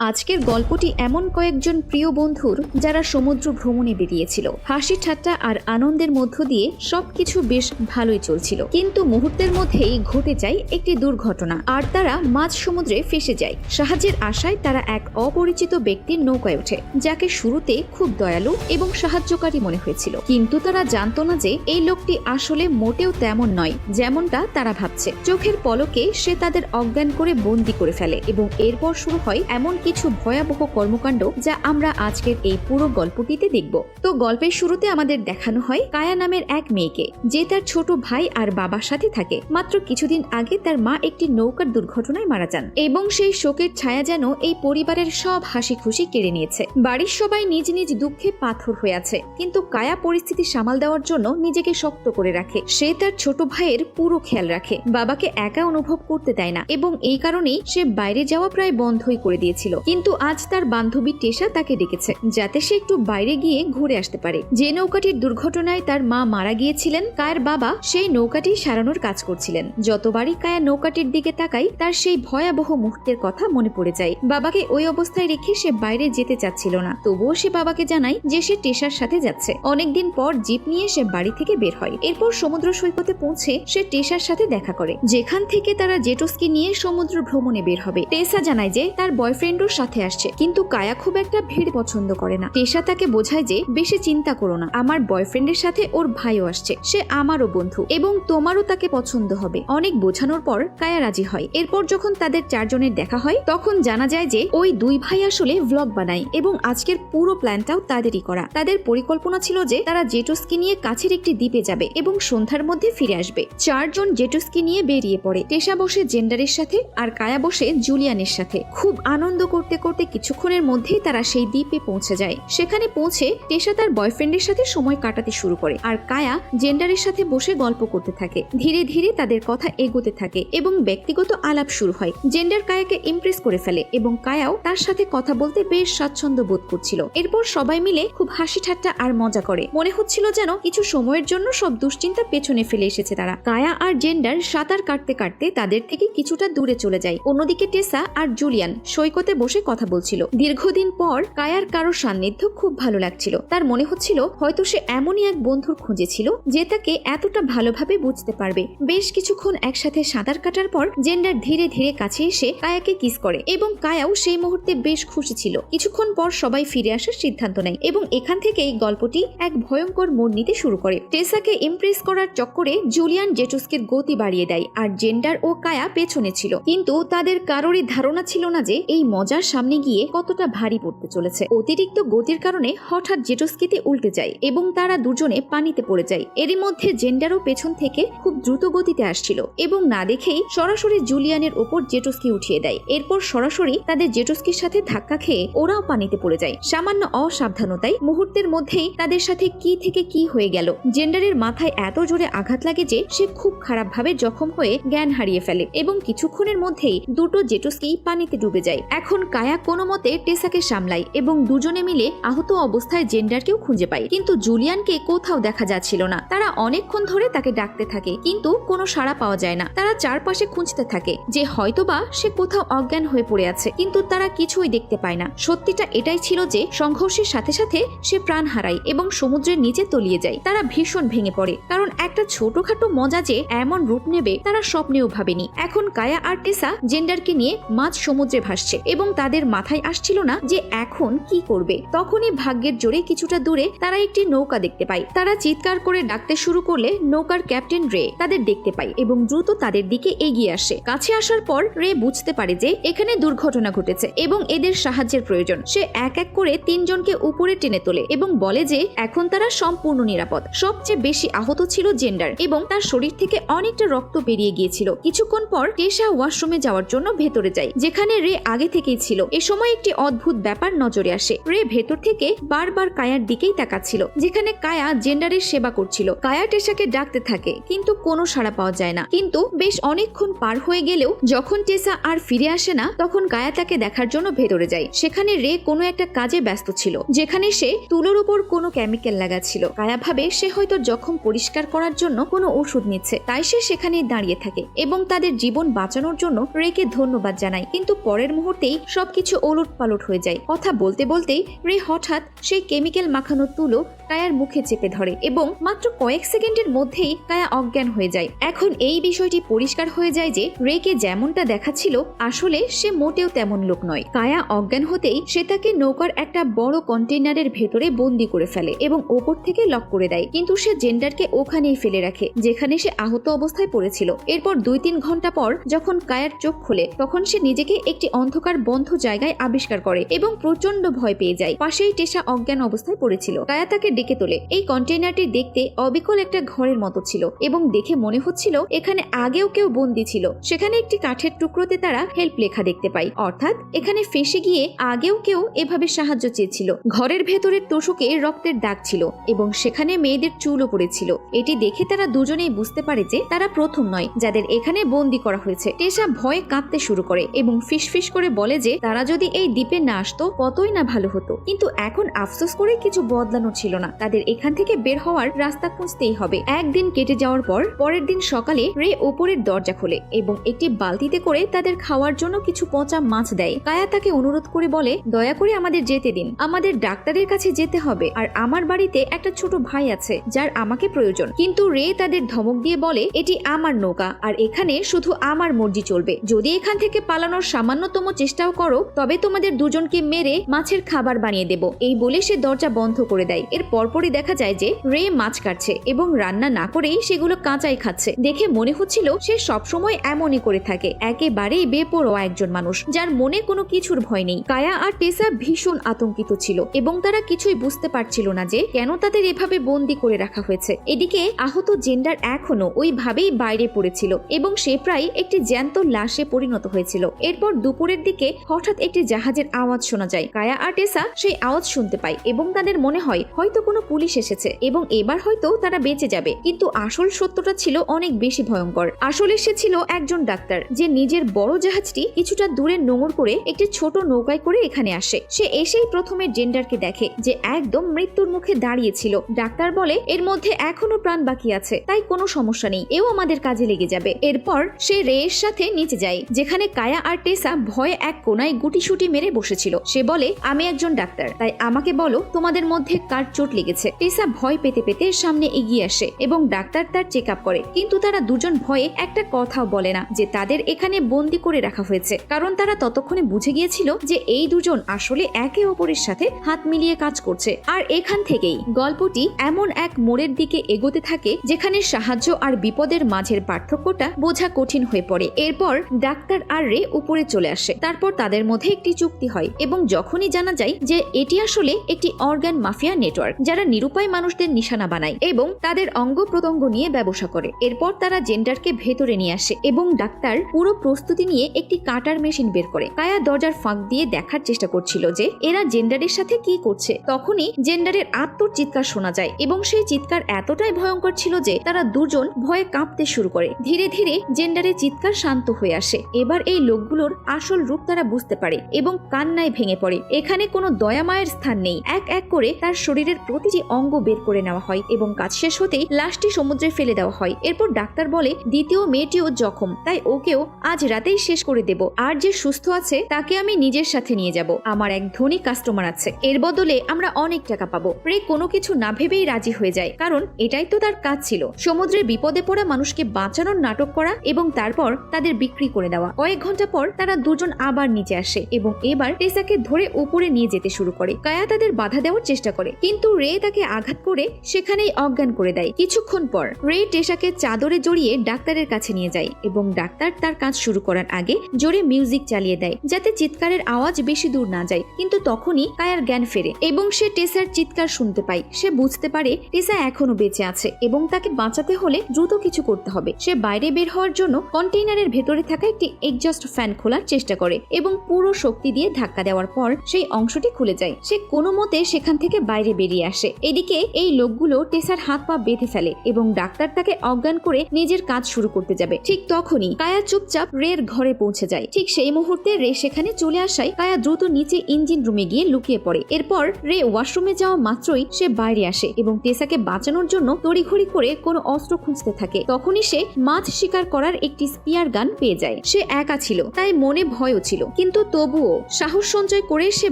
আজকের গল্পটি এমন কয়েকজন প্রিয় বন্ধুর যারা সমুদ্র ভ্রমণে বেরিয়েছিল। হাসি ঠাট্টা আর আনন্দের মধ্য দিয়ে সবকিছু বেশ ভালোই চলছিল, কিন্তু মুহূর্তের মধ্যেই ঘটে যায় একটি দুর্ঘটনা আর তারা মাঝ সমুদ্রে ফেসে যায়। সাহায্যের আশায় তারা এক অপরিচিত ব্যক্তির নৌকায় ওঠে, যাকে শুরুতে খুব দয়ালু এবং সাহায্যকারী মনে হয়েছিল, কিন্তু তারা জানতো না যে এই লোকটি আসলে মোটেও তেমন নয় যেমনটা তারা ভাবছে। চোখের পলকে সে তাদের অজ্ঞান করে বন্দি করে ফেলে এবং এরপর শুরু হয় এমন কিছু ভয়াবহ কর্মকাণ্ড যা আমরা আজকের এই পুরো গল্পটিতে দেখব। তো গল্পের শুরুতে আমাদের দেখানো হয় কায়া নামের এক মেয়েকে, যে তার ছোট ভাই আর বাবার সাথে থাকে। মাত্র কিছুদিন আগে তার মা একটি নৌকার দুর্ঘটনায় মারা যান এবং সেই শোকের ছায়া যেন এই পরিবারের সব হাসি খুশি কেড়ে নিয়েছে। বাড়ির সবাই নিজ নিজ দুঃখে পাথর হয়ে আছে, কিন্তু কায়া পরিস্থিতি সামাল দেওয়ার জন্য নিজেকে শক্ত করে রাখে। সে তার ছোট ভাইয়ের পুরো খেয়াল রাখে, বাবাকে একা অনুভব করতে দেয় না এবং এই কারণেই সে বাইরে যাওয়া প্রায় বন্ধই করে দিয়েছিল। কিন্তু আজ তার বান্ধবী টেসা তাকে ডেকেছে যাতে সে একটু বাইরে গিয়ে ঘুরে আসতে পারে। যে নৌকাটির দুর্ঘটনায় তার মা মারা গিয়েছিলেন, কায়ের বাবা সেই নৌকাটি সারানোর কাজ করছিলেন। যতবারই কায়া নৌকাটির দিকে তাকায়, তার সেই ভয়াবহ মুহূর্তের কথা মনে পড়ে যায়। বাবাকে ওই অবস্থায় রেখে সে বাইরে যেতে চাচ্ছিল না, তবুও সে বাবাকে জানায় যে সে টেসার সাথে যাচ্ছে। অনেকদিন পর জিপ নিয়ে সে বাড়ি থেকে বের হয়। এরপর সমুদ্র সৈকতে পৌঁছে সে টেসার সাথে দেখা করে, যেখান থেকে তারা জেটস্কি নিয়ে সমুদ্র ভ্রমণে বের হবে। টেসা জানায় যে তার বয়ফ্রেন্ডও সাথে আসছে, কিন্তু কায়া খুব একটা ভিড় পছন্দ করে না। টেসা তাকে বোঝায় যে বেশি চিন্তা করো না, আমার বয়ফ্রেন্ডের সাথে ওর ভাইও আসছে, সে আমারও বন্ধু এবং তোমারও তাকে পছন্দ হবে। অনেক বোঝানোর পর কায়া রাজি হয়। এরপর যখন তাদের চারজনের দেখা হয়, তখন জানা যায় যে ওই দুই ভাই আসলে ভ্লগ বানায় এবং আজকের পুরো প্ল্যানটাও তাদেরই করা। তাদের পরিকল্পনা ছিল যে তারা জেটস্কি নিয়ে কাছের একটি দ্বীপে যাবে এবং সন্ধ্যার মধ্যে ফিরে আসবে। চারজন জেটস্কি নিয়ে বেরিয়ে পড়ে। টেসা বসে জেন্ডারের সাথে আর কায়া বসে জুলিয়ানের সাথে। খুব আনন্দ করতে করতে কিছুক্ষণের মধ্যেই তারা সেই দ্বীপে পৌঁছে যায়। সেখানে পৌঁছে টেসা তার বয়ফ্রেন্ডের সাথে সময় কাটাতে শুরু করে আর কায়া জেন্ডারের সাথে বসে গল্প করতে থাকে। ধীরে ধীরে তাদের কথা এগোতে থাকে এবং ব্যক্তিগত আলাপ শুরু হয়। জেন্ডার কায়াকে ইমপ্রেস করে ফেলে এবং কায়াও তার সাথে কথা বলতে বেশ স্বাচ্ছন্দ্য বোধ করছিল। এরপর সবাই মিলে খুব হাসি ঠাট্টা আর মজা করে। মনে হচ্ছিল যেন কিছু সময়ের জন্য সব দুশ্চিন্তা পেছনে ফেলে এসেছে তারা। কায়া আর জেন্ডার সাঁতার কাটতে কাটতে তাদের থেকে কিছুটা দূরে চলে যায়। অন্যদিকে টেসা আর জুলিয়ান সৈকতে বসে কথা বলছিল। দীর্ঘদিন পর কায়ার কারো সান্নিধ্য খুব ভালো লাগছিল। তার মনে হচ্ছিল হয়তো সে এমনই এক বন্ধুর খুঁজে ছিল যে তাকে এতটা ভালোভাবে বুঝতে পারবে। বেশ কিছুক্ষণ একসাথে সাঁতার কাটার পর জেন্ডার ধীরে ধীরে কাছে এসে কায়াকে কিস করে এবং কায়াও সেই মুহূর্তে বেশ খুশি ছিল। কিছুক্ষণ পর সবাই ফিরে আসার সিদ্ধান্ত নেয় এবং এখান থেকেই গল্পটি এক ভয়ঙ্কর মোড় নিতে শুরু করে। টেসাকে ইমপ্রেস করার চক্করে জুলিয়ান জেটস্কির গতি বাড়িয়ে দেয় আর জেন্ডার ও কায়া পেছনে ছিল, কিন্তু তাদের কারোরই ধারণা ছিল না যে এই মজার সামনে গিয়ে কতটা ভারী পড়তে চলেছে। অতিরিক্ত গতির কারণে হঠাৎ জেটস্কিতে উল্টে যায় এবং তারা দুজনে পানিতে পড়ে যায়। এরই মধ্যে জেন্ডারও পেছন থেকে খুব দ্রুত গতিতে আসছিল এবং না দেখেই সরাসরি জুলিয়ানের ওপর জেটস্কি উঠিয়ে দেয়। এরপর সরাসরি তাদের জেটস্কির সাথে ধাক্কা খেয়ে ওরাও পানিতে পড়ে যায়। সামান্য অসাবধানতায় মুহূর্তের মধ্যেই তাদের সাথে কি থেকে কি হয়ে গেল। জেন্ডারের মাথায় এত জোরে আঘাত লাগে যে সে খুব খারাপ ভাবে জখম হয়ে জ্ঞান হারিয়ে ফেলে এবং কিছুক্ষণের মধ্যেই দুটো জেটস্কি পানিতে ডুবে যায়। এখন কায়া কোনো মতে টেসাকে সামলায় এবং দুজনে মিলে আহত অবস্থায় জেন্ডারকেও খুঁজে পায়, কিন্তু জুলিয়ানকে কোথাও দেখা যাচ্ছিল না। তারা অনেকক্ষণ ধরে তাকে ডাকতে থাকে, কিন্তু কোনো সাড়া পাওয়া যায় না। তারা চারপাশে খুঁজতে থাকে যে হয়তোবা সে কোথাও অজ্ঞান হয়ে পড়ে আছে, কিন্তু তারা কিছুই দেখতে পায় না। সত্যিটা এটাই ছিল যে সংঘর্ষের সাথে সাথে সে প্রাণ হারায় এবং সমুদ্রের নিচে তলিয়ে যায়। তারা ভীষণ ভেঙে পড়ে, কারণ একটা ছোটখাটো মজা যে এমন রূপ নেবে তারা স্বপ্নেও ভাবেনি। এখন কায়া আর টেসা জেন্ডারকে নিয়ে মাঝ সমুদ্রে ভাসছে এবং তাদের মাথায় আসছিল না যে এখন কি করবে। তখনই ভাগ্যের জোরে কিছুটা দূরে তারা একটি নৌকা দেখতে পায়। তারা চিৎকার করে ডাকতে শুরু করলে নৌকার ক্যাপ্টেন রে তাদের দেখতে পায় এবং দ্রুত তাদের দিকে এগিয়ে আসে। কাছে আসার পর রে বুঝতে পারে যে এখানে দুর্ঘটনা ঘটেছে এবং এদের সাহায্যের প্রয়োজন। সে এক এক করে তিনজনকে উপরে টেনে তোলে এবং বলে যে এখন তারা সম্পূর্ণ নিরাপদ। সবচেয়ে বেশি আহত ছিল জেন্ডার এবং তার শরীর থেকে অনেকটা রক্ত বেরিয়ে গিয়েছিল। কিছুক্ষণ পর টেসা ওয়াশরুমে যাওয়ার জন্য ভেতরে যায়, যেখানে রে আগে থেকেই ছিল। এ সময় একটি অদ্ভুত ব্যাপার নজরে আসে। রে ভেতর থেকে বারবার কায়ার দিকেই তাকাচ্ছিল, যেখানে কায়া জেন্ডারের সেবা করছিল। কায়া টেসাকে ডাকতে থাকে, কিন্তু কোনো সাড়া পাওয়া যায় না। কিন্তু বেশ অনেকক্ষণ পার হয়ে গেলেও যখন টেসা আর ফিরে আসে না, তখন কায়া তাকে দেখার জন্য ভেতরে যায়। সেখানে রে কোনো একটা কাজে ব্যস্ত ছিল, যেখানে সে তুলোর উপর কোনো কেমিক্যাল লাগাচ্ছিল। কায়া ভাবে সে হয়তো জখম পরিষ্কার করার জন্য কোনো ওষুধ নিচ্ছে, তাই সে সেখানেই দাঁড়িয়ে থাকে এবং তাদের জীবন বাঁচানোর জন্য রেকে ধন্যবাদ জানায়। কিন্তু পরের মুহূর্তেই সবকিছু ওলট পালট হয়ে যায়। কথা বলতে বলতেই রে হঠাৎ সেই কেমিক্যাল মাখানো তুলো কায়ার মুখে চেপে ধরে এবং মাত্র কয়েক সেকেন্ডের মধ্যেই কায়া অজ্ঞান হয়ে যায়। এখন এই বিষয়টি পরিষ্কার হয়ে যায় যে রেকে যেমনটা দেখাচ্ছিল আসলে সে মোটেও তেমন লোক নয়। কায়া অজ্ঞান হতেই সে তাকে নৌকার একটা বড় কন্টেইনারের ভেতরে বন্দি করে ফেলে এবং ওপর থেকে লক করে দেয়, কিন্তু সে জেন্ডারকে ওখানেই ফেলে রাখে যেখানে সে আহত অবস্থায় পড়েছিল। এরপর 2-3 ঘন্টা পর যখন কায়ার চোখ খোলে তখন সে নিজেকে একটি অন্ধকার বন্ধ জায়গায় আবিষ্কার করে এবং প্রচন্ড ভয় পেয়ে যায়। পাশেই টেসা অজ্ঞান অবস্থায় পড়েছিল। কায়া তাকে ডেকে তোলে। এই কন্টেইনারটি দেখতে অবিকল একটা ঘরের মতো ছিল এবং দেখে মনে হচ্ছিল এখানে আগেও কেউ বন্দি ছিল। সেখানে একটি কাঠের টুকরোতে তারা হেল্প লেখা দেখতে পায়, অর্থাৎ এখানে ফেসে গিয়ে আগেও কেউ এভাবে সাহায্য চেয়েছিল। ঘরের ভেতরের তোষকে রক্তের দাগ ছিল এবং সেখানে মেয়েদের চুলও পড়েছিল। এটি দেখে তারা দুজনেই বুঝতে পারে যে তারা প্রথম নয় যাদের এখানে বন্দি করা হয়েছে। টেসা ভয়ে কাঁদতে শুরু করে এবং ফিসফিস করে বলে যে তারা যদি এই দ্বীপে না আসতো কতই না ভালো হতো, কিন্তু এখন আফসোস করে কিছু বদলানো ছিল না। তাদের এখান থেকে বের হওয়ার রাস্তা খুঁজতেই হবে। একদিন কেটে যাওয়ার পর পরের দিন সকালে রে ওপরের দরজা খোলে এবং একটি বালতিতে করে তাদের খাওয়ার জন্য কিছু পচা মাছ দেয়। কায়া তাকে অনুরোধ করে বলে, দয়া করে আমাদের যেতে দিন, আমাদের ডাক্তারের কাছে যেতে হবে আর আমার বাড়িতে একটা ছোট ভাই আছে যার আমাকে প্রয়োজন। কিন্তু রে তাদের ধমক দিয়ে বলে, এটি আমার নৌকা আর এখানে শুধু আমার মর্জি চলবে। যদি এখান থেকে পালানোর সামান্যতম চেষ্টাও করো তবে তোমাদের দুজনকে মেরে মাছের খাবার বানিয়ে দেব। এই বলে সে দরজা বন্ধ করে দেয়। এর পরপরই দেখা যায় যে রে মাছ কাটছে এবং রান্না না করেই সেগুলো কাঁচাই খাচ্ছে। দেখে মনে হচ্ছিল সে সবসময় এমনই করে থাকে, একেবারেই বেপরোয়া একজন মানুষ যার মনে কোনো কিছুর ভয় নেই। কায়া আর টেসা ভীষণ আতঙ্কিত ছিল এবং তারা কিছুই বুঝতে পারছিল না যে কেন তাদের এভাবে বন্দি করে রাখা হয়েছে। এদিকে আহত জেন্ডার এখনো ওইভাবেই বাইরে পড়েছিল এবং সে প্রায় একটি জ্যান্ত লাশে পরিণত হয়েছিল। এরপর দুপুরের দিকে হঠাৎ একটি জাহাজের আওয়াজ শোনা যায়। কায়া আর টেসা সেই আওয়াজ শুনতে পায় এবং তাদের মনে হয় হয়তো কোনো পুলিশ এসেছে এবং এবার হয়তো তারা বেঁচে যাবে। কিন্তু আসল সত্যটা ছিল অনেক বেশি ভয়ঙ্কর। আসলে সে ছিল একজন ডাক্তার যে নিজের বড় জাহাজটি কিছুটা দূরে নোঙর করে একটি ছোট নৌকায় করে এখানে আসে। সে এসেই প্রথমে জেন্ডারকে দেখে যে একদম মৃত্যুর মুখে দাঁড়িয়েছিল। ডাক্তার বলে, এর মধ্যে এখনো প্রাণ বাকি আছে, তাই কোনো সমস্যা নেই, এও আমাদের কাজে লেগে যাবে। এরপর সে রেয়ের সাথে নিচে যায় যেখানে কায়া আর টেসা ভয়ে এক কোনায় গুটিসুটি মেরে বসেছিল। সে বলে, আমি একজন ডাক্তার, তাই আমাকে বলো তোমাদের মধ্যে কার চোট লেগেছে। টেসা ভয় পেতে পেতে সামনে এগিয়ে আসে এবং ডাক্তার তার চেক আপ করে, কিন্তু তারা দুজন ভয়ে একটা কথাও বলে না যে তাদের এখানে বন্দি করে রাখা হয়েছে, কারণ তারা ততক্ষণে বুঝে গিয়েছিল যে এই দুজন আসলে একে অপরের সাথে হাত মিলিয়ে কাজ করছে। আর এখান থেকেই গল্পটি এমন এক মোড়ের দিকে এগোতে থাকে যেখানে সাহায্য আর বিপদের মাঝের পার্থক্যটা বোঝা কঠিন হয়ে পড়ে। এরপর ডাক্তার আর রে উপরে চলে আসে। তারপর তাদের মধ্যে একটি চুক্তি হয় এবং যখনই জানা যায় যে এটি আসলে একটি অর্গান মাফিয়া নেটওয়ার্ক যারা নিরুপায় মানুষদের নিশানা বানায় এবং তাদের অঙ্গ প্রত্যঙ্গ নিয়ে ব্যবসা করে। এরপর তারা জেন্ডারকে ভেতরে নিয়ে আসে এবং ডাক্তার পুরো প্রস্তুতি নিয়ে একটি কাটার মেশিন বের করে। কায়া দরজার ফাঁক দিয়ে দেখার চেষ্টা করছিল যে এরা জেন্ডারের সাথে কি করছে। তখনই জেন্ডারের আত্মর চিৎকার শোনা যায় এবং সেই চিৎকার এতটাই ভয়ঙ্কর ছিল যে তারা দুজন ভয়ে কাঁপতে শুরু করে। ধীরে ধীরে জেন্ডারের চিৎকার শান্ত হয়ে আসে। এবার এই লোকগুলোর আসল রূপ তারা বুঝতে পারে এবং কান্নায় ভেঙে পড়ে। এখানে কোনো দয়া মায়ের স্থান নেই। এক এক করে তার শরীরের প্রতিটি অঙ্গ বের করে নেওয়া হয় এবং কাজ শেষ হতেই লাশটি সমুদ্রে ফেলে দেওয়া হয়। এরপর ডাক্তার বলে, দ্বিতীয় মেয়েটিও জখম, তাই ওকেও আজ রাতেই শেষ করে দেব। আর যে সুস্থ আছে তাকে আমি নিজের সাথে নিয়ে যাব। আমার এক ধনী কাস্টমার আছে, এর বদলে আমরা অনেক টাকা পাবো। রে কোনো কিছু না ভেবেই রাজি হয়ে যায়, কারণ এটাই তো তার কাজ ছিল, সমুদ্রের বিপদে পড়া মানুষকে বাঁচানোর নাটক করা এবং তারপর তাদের বিক্রি করে দেওয়া। কয়েক ঘন্টা পর তারা দুজন আবার নিচে আসে এবং এবার টেসাকে ধরে উপরে নিয়ে যেতে শুরু করে। কায়া তাদের বাধা দেওয়ার চেষ্টা করে, কিন্তু রে তাকে আঘাত করে সেখানেই অজ্ঞান করে দেয়। কিছুক্ষণ পর রে টেসাকে চাদরে জড়িয়ে ডাক্তারের কাছে নিয়ে যায় এবং ডাক্তার তার কাজ শুরু করার আগে জোরে মিউজিক চালিয়ে দেয় যাতে চিৎকারের আওয়াজ বেশি দূর না যায়। কিন্তু তখনই কায়ার জ্ঞান ফেরে এবং সে টেসার চিৎকার শুনতে পায়। সে বুঝতে পারে টেসা এখনো বেঁচে আছে এবং তাকে বাঁচাতে হলে দ্রুত কিছু করতে হবে। সে বাইরে বের হওয়ার জন্য কন্টেইনারের ভেতরে থাকা একটি এক্সজস্ট ফ্যান খোলার চেষ্টা করে এবং পুরো শক্তি দিয়ে ধাক্কা দেওয়ার পর সেই অংশটি খুলে যায়। সে কোনো মতে সেখান থেকে বাইরে বেরিয়ে বেরিয়ে আসে। এদিকে এই লোকগুলো টেসার হাত পা বেঁধে ফেলে এবং ডাক্তার তাকে অজ্ঞান করে নিজের কাজ শুরু করতে যাবে। ঠিক তখনই কায়া চুপচাপ রের ঘরে পৌঁছে যায়। ঠিক সেই মুহূর্তে রে সেখানে চলে আসায় কায়া দ্রুত নিচে ইঞ্জিন রুমে গিয়ে লুকিয়ে পড়ে। এরপর রে ওয়াশরুমে যাওয়া মাত্রই সে বাইরে আসে এবং টেসাকে বাঁচানোর জন্য তড়িঘড়ি করে কোনো অস্ত্র খুঁজতে থাকে। তখনই সে মাছ শিকার করার একটি স্পিয়ার গান পেয়ে যায়। সে একা ছিল, তাই মনে ভয়ও ছিল, কিন্তু তবুও সাহস সঞ্চয় করে সে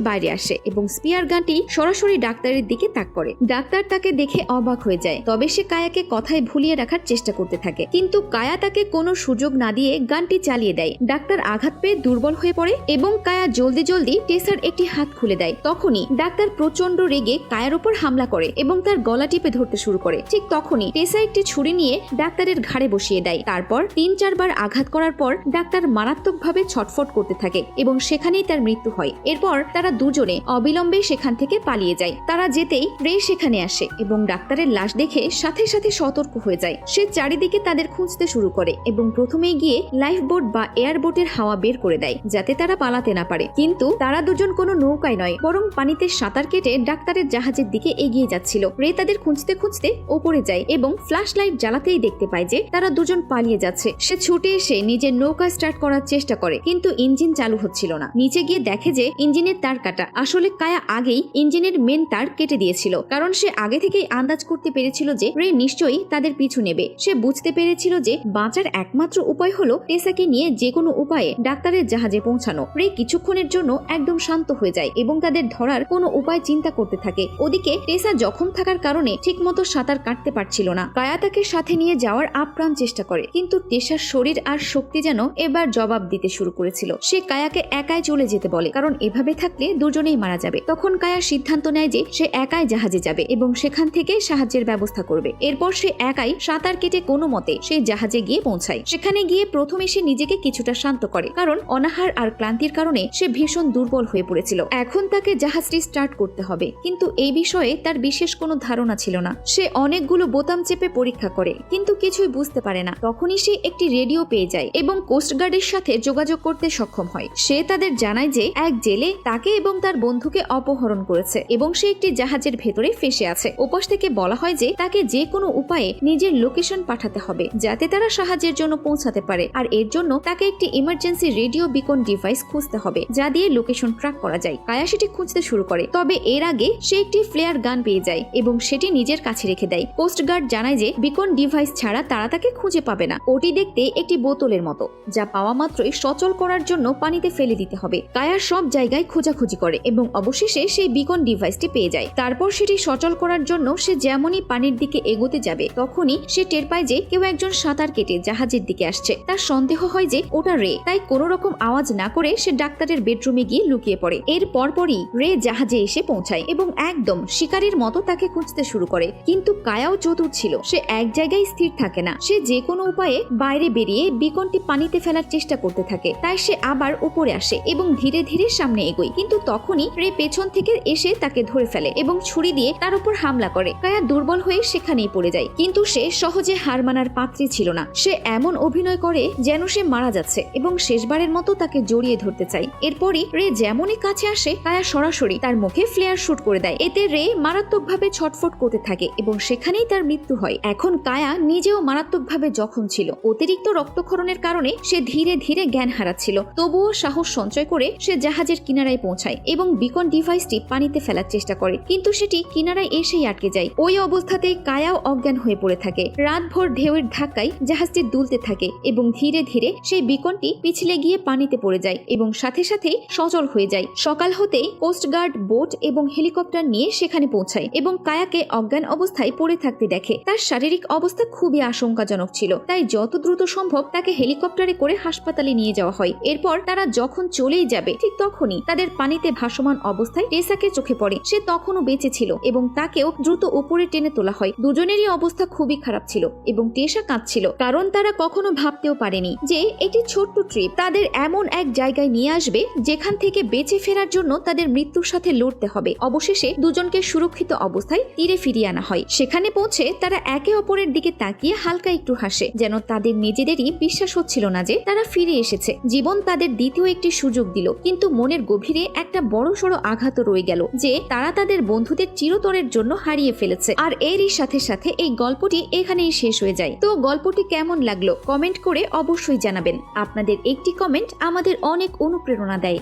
বাইরে আসে এবং স্পিয়ার গানটি সরাসরি ডাক্তারের দিকে তাক করে। ডাক্তার তাকে দেখে অবাক হয়ে যায়, তবে সে কায়াকে কথায় ভুলিয়ে রাখার চেষ্টা করতে থাকে, কিন্তু কায়া তাকে কোনো সুযোগ না দিয়ে গানটি চালিয়ে দেয়। ডাক্তার আঘাত পেয়ে দুর্বল হয়ে পড়ে এবং কায়া জলদি জলদি টেসার একটি হাত খুলে দেয়। তখনই ডাক্তার প্রচন্ড রেগে কায়ার উপর হামলা করে এবং তার গলা টিপে ধরতে শুরু করে। ঠিক তখনই টেসা একটি ছুরি নিয়ে ডাক্তারের ঘাড়ে বসিয়ে দেয়। তারপর ৩-৪ বার আঘাত করার পর ডাক্তার মারাত্মকভাবে ছটফট করতে থাকে এবং সেখানেই তার মৃত্যু হয়। এরপর তারা দুজনে অবিলম্বে সেখান থেকে পালিয়ে যায়। তারা যেতেই রে সেখানে আসে এবং ডাক্তারের লাশ দেখে সাথে সাথে সতর্ক হয়ে যায়। সে চারিদিকে তাদের খুঁজতে শুরু করে এবং প্রথমেই গিয়ে লাইফ বোট বা এয়ার বোটের হাওয়া বের করে দেয় যাতে তারা পালাতে না পারে। কিন্তু তারা দুজন কোনো নৌকায় নয়, বরং পানিতে সাঁতার কেটে ডাক্তারের জাহাজের দিকে এগিয়ে যাচ্ছিল। রে তাদের খুঁজতে খুঁজতে ওপরে যায় এবং ফ্ল্যাশ লাইট জ্বালাতেই দেখতে পায় যে তারা দুজন পালিয়ে যাচ্ছে। সে ছুটে এসে নিজের নৌকা স্টার্ট করার চেষ্টা করে, কিন্তু ইঞ্জিন চালু হচ্ছিল না। নিচে গিয়ে দেখে যে ইঞ্জিনের তার কাটা। আসলে কায়া আগেই ইঞ্জিনের মেন তার কেটে দিয়েছিল, কারণ সে আগে থেকেই আন্দাজ করতে পেরেছিল যে রে নিশ্চয়ই তাদের পিছু নেবে। সে বুঝতে পেরেছিল যে বাঁচার একমাত্র উপায় হলো টেসাকে নিয়ে যে কোনো উপায়ে ডাক্তারের জাহাজে পৌঁছানো। রে কিছুক্ষণের জন্য একদম শান্ত হয়ে যায় এবং তাদের ধরার কোনো উপায় চিন্তা করতে থাকে। ওদিকে টেসা জখম থাকার কারণে ঠিকমতো সাঁতার কাটতে পারছিল না। কায়া তাকে সাথে নিয়ে যাওয়ার আপ্রাণ চেষ্টা করে, কিন্তু টেসার শরীর আর শক্তি যেন এবার জবাব দিতে শুরু করেছিল। সে কায়াকে একাই চলে যেতে বলে, কারণ এভাবে থাকলে দুজনেই মারা যাবে। তখন কায়া সিদ্ধান্ত নেয় যে সে একাই জাহাজে যাবে এবং সেখান থেকে সাহায্যের ব্যবস্থা করবে। এরপর সে একাই সাঁতার কেটে কোনো মতে সেই জাহাজে গিয়ে পৌঁছায়। সেখানে গিয়ে প্রথমে সে নিজেকে কিছুটা শান্ত করে, কারণ অনাহার আর ক্লান্তির কারণে সে ভীষণ দুর্বল হয়ে পড়েছিল। এখন তাকে জাহাজটি স্টার্ট করতে হবে, কিন্তু এই বিষয়ে তার বিশেষ কোনো ধারণা ছিল না। সে অনেকগুলো বোতাম চেপে পরীক্ষা করে, কিন্তু কিছুই বুঝতে পারে না। তখনই সে একটি রেডিও পেয়ে যায় এবং কোস্টগার্ডের সাথে যোগাযোগ করতে সক্ষম হয়। সে তাদের জানায় যে এক জেলে তাকে এবং তার বন্ধুকে অপহরণ করেছে এবং সে একটি জাহাজের ভেতরে ফেসে আছে। ওপাশ থেকে বলা হয় যে তাকে যে কোনো উপায়ে নিজের লোকেশন পাঠাতে হবে যাতে তারা সাহায্যের জন্য পৌঁছাতে পারে, আর এর জন্য তাকে একটি ইমার্জেন্সি রেডিও বিকন ডিভাইস খুঁজতে হবে যা দিয়ে লোকেশন ট্র্যাক করা যায়। কায়া সেটি খুঁজতে শুরু করে, তবে এর আগে সে একটি ফ্লেয়ার গান পেয়ে যায় এবং সেটি নিজের কাছে রেখে দেয়। কোস্টগার্ড জানায় যে বিকন ডিভাইস ছাড়া তারা তাকে খুঁজে পাবে না। ওটি দেখতে একটি বোতলের মতো, যা পাওয়া মাত্রই সচল করার জন্য পানিতে ফেলে দিতে হবে। কায়া সব জায়গায় খোঁজাখুঁজি করে এবং অবশেষে সেই বিকন ডিভাইসটি পেয়ে যায়। তারপর সেটি সচল করার জন্য সে যেমনই পানির দিকে এগোতে যাবে তখনই সে টের পায় যে কেউ একজন সাঁতার কেটে জাহাজের দিকে আসছে। তার সন্দেহ হয় যে ওটা রে, তাই কোনো রকম আওয়াজ না করে সে ডাক্তারের বেডরুমে গিয়ে লুকিয়ে পড়ে। এর পরপরই রে জাহাজে এসে পৌঁছায় এবং একদম শিকারীর মতো তাকে খুঁজতে শুরু করে। কিন্তু কায়াও চতুর ছিল, সে এক জায়গায় স্থির থাকে না। সে যে কোনো উপায়ে বাইরে বেরিয়ে বিকনটি পানিতে ফেলার চেষ্টা করতে থাকে। তাই সে আবার উপরে আসে এবং ধীরে ধীরে সামনে এগোয়, কিন্তু তখনই রে পেছন থেকে এসে তাকে ধরে ফেলে এবং ছুরি দিয়ে তার উপর হামলা করে। কায়া দুর্বল হয়ে সেখানেই পড়ে যায়, কিন্তু সে সহজে হার মানার পাত্রী ছিল না। সে এমন অভিনয় করে যেন সে মারা যাচ্ছে এবং শেষবারের মতো তাকে জড়িয়ে ধরতে চায়। এরপরই রে যেমনই কাছে আসে কায়া সরাসরি তার মুখে ফ্লেয়ার শুট করে দেয়। এতে রে মারাত্মকভাবে ছটফট করতে থাকে এবং সেখানেই তার মৃত্যু হয়। এখন কায়া নিজেও মারাত্মকভাবে জখম ছিল। অতিরিক্ত রক্তক্ষরণের কারণে সে ধীরে ধীরে জ্ঞান হারাচ্ছিল। তবুও সাহস সঞ্চয় করে সে জাহাজের কিনারায় পৌঁছায় এবং বিকন ডিভাইসটি পানিতে ফেলার চেষ্টা করে, কিন্তু সেটি কিনারায় এসেই আটকে যায়। ওই অবস্থাতে কায়াও অজ্ঞান হয়ে পড়ে থাকে। রাতভর ঢেউয়ের ধাক্কায় জাহাজটি দুলতে থাকে এবং ধীরে ধীরে সেই বিকনটি পিছলে গিয়ে পানিতে পড়ে যায় এবং সাথে সাথে সচল হয়ে যায়। সকাল হতেই কোস্টগার্ড বোট এবং হেলিকপ্টার নিয়ে সেখানে পৌঁছায় এবং কায়াকে অজ্ঞান অবস্থায় পড়ে থাকতে দেখে। তার শারীরিক অবস্থা খুবই আশঙ্কাজনক ছিল, তাই যত দ্রুত সম্ভব তাকে হেলিকপ্টারে করে হাসপাতালে নিয়ে যাওয়া হয়। এরপর তারা যখন চলেই যাবে ঠিক তখনই তাদের পানিতে ভাসমান অবস্থায় টেসাকে চোখে পড়ে। সে তখনও বেঁচে ছিল এবং তাকেও দ্রুত উপরে টেনে তোলা হয়। দুজনেরই অবস্থা খুবই খারাপ ছিল এবং টেসা কাঁদছিল, কারণ তারা কখনো ভাবতেও পারেনি যে একটি ছোট্ট ট্রিপ তাদের এমন এক জায়গায় নিয়ে আসবে যেখান থেকে বেঁচে ফেরার জন্য তাদের মৃত্যুর সাথে লড়তে হবে। অবশেষে দুজনকে সুরক্ষিত অবস্থায় তীরে ফিরিয়ে আনা হয়। সেখানে পৌঁছে তারা একে অপরের দিকে তাকিয়ে হালকা একটু হাসে, যেন তাদের নিজেদেরই বিশ্বাস হচ্ছিল না যে তারা ফিরে এসেছে। জীবন তাদের দ্বিতীয় একটি সুযোগ দিল, কিন্তু মনের গভীরে একটা বড়সড় আঘাত রয়ে গেল যে তারা তাদের বন্ধুদের তাদের চিরতরের জন্য হারিয়ে ফেলেছে। আর এরই সাথে সাথে এই গল্পটি এখানেই শেষ হয়ে যায়। তো গল্পটি কেমন লাগলো কমেন্ট করে অবশ্যই জানাবেন। আপনাদের একটি কমেন্ট আমাদের অনেক অনুপ্রেরণা দেয়।